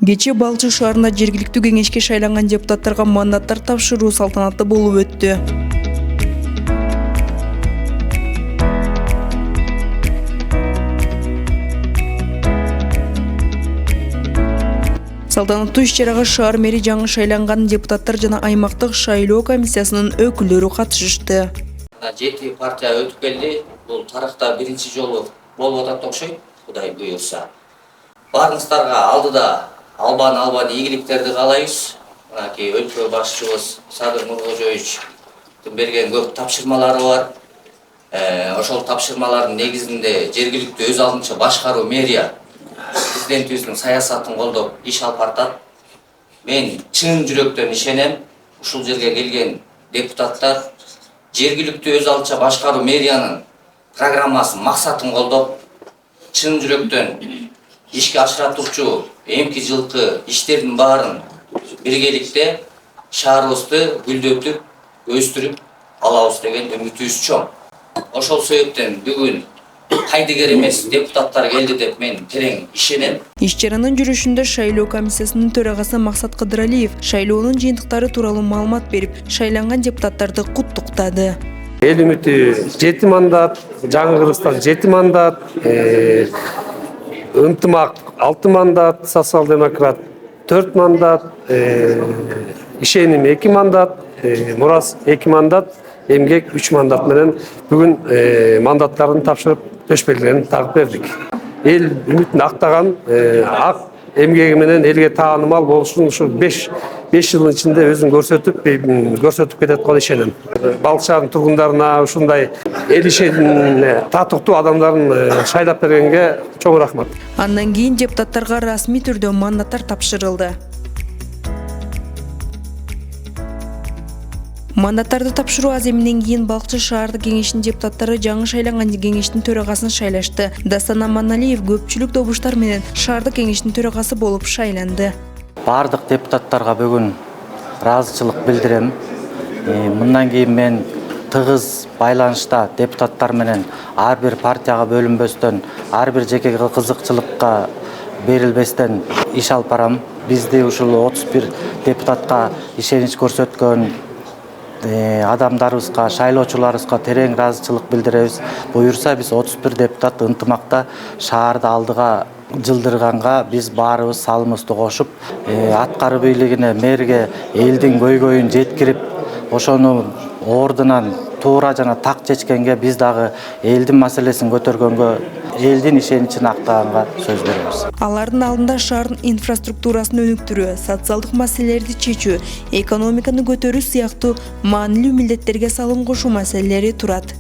Кече Балчы шаарында жергиликтүү кеңешке шайланган депутаттарга мандаттар тапшыруу салтанаты болуп өттү. Салтанаттуу иш-чарага шаар мэри жаңы шайланган депутаттар жана аймактык шайлоо комиссиясынын өкүлдөрү катышышты. 7 партия өтүп келди. Бул тарыхта биринчи жолу болуп атат окшойт, Кудай буйрса. Барыңыздарга алдыда албан ийгиликтерди каалайбыз. Мынакей өлкө башчыбыз Садыр Нуркожоевичтин берген көп тапшырмалары бар. Ошол тапшырмалардын негизинде жергиликтүү өз алдынча башкаруу мэрия президентибиздин саясатын колдоп иш алып баратат. Мен чын жүрөктөн ишенем, ушул жерге келген депутаттар жергиликтүү өз алдынча башкаруу мэриянын программасын, максатын колдоп, чын жүрөктөн ишке ашыратуучу эмки жылкы иштердин баарын биргеликте шаарыбызды гүлдөтүп, өстүрүп алабыз деген үмүтүбүз чоң. Ошол себептен бүгүн кайдыгер эмес депутаттар келди деп мен терең ишенем. Иш-чаранын жүрүшүндө шайлоо комиссиясынын төрагасы Максат Кыдыралиев шайлоонун жыйынтыктары тууралуу маалымат берип, шайланган депутаттарды куттуктады. Эл үмүтү 7 мандат, Жаңы Кыргызстан 7 мандат, ынтымак 6 мандат, социал-демократ 4 мандат, ишеним 2 мандат, Мурас 2 мандат, эмгек 3 мандат менен бүгүн мандаттарын тапшырып төшбелгилерин тагып бердик. Эл үмүтүн актаган, ак эмгеги менен элге таанымал болушун ушу 5 жылдын ичинде өзүн көрсөтүп кетет деп ишенем. Балчы шаарынын тургундарына ушундай эл ишин татыктуу адамдарын шайлап бергенге чоң рахмат. Андан кийин депутаттарга расмий түрдө мандаттар тапшырылды. Мандаттарды тапшыруу аземинен кийин Балчы шаардык кеңешинин депутаттары жаңы шайланган кеңештин төрагасын шайлашты. Дастан Аманалиев көпчүлүк добуштар менен шаардык кеңештин төрагасы болуп шайланды. Бардык депутаттарга бүгүн ыраазычылык билдирем. Мындан кийин мен тыгыз байланышта депутаттар менен ар бир партияга бөлүнбөстөн, ар бир жеке кызыкчылыкка берилбестен иш алып барам. Бизди ушул 31 депутатка ишенич көрсөткөн адамдарыбызга, шайлоочуларыбызга терең ыраазычылык билдиребиз. Буюрса биз 31 депутат ынтымакта шаарды алдыга жылдырганга биз баарыбыз салымыбызды кошуп, аткаруу бийлигине, мэрге элдин көйгөйүн жеткирип, ошону ордунан туура жана так чечкенге, биз дагы элдин маселесин көтөргөнгө, элдин ишеничин актаганга сөз беребиз. Алардын алдында шаардын инфраструктурасын өнүктүрүү, социалдык маселелерди чечүү, экономиканы көтөрүү сыяктуу маанилүү милдеттерге салым кошуу маселелери турат.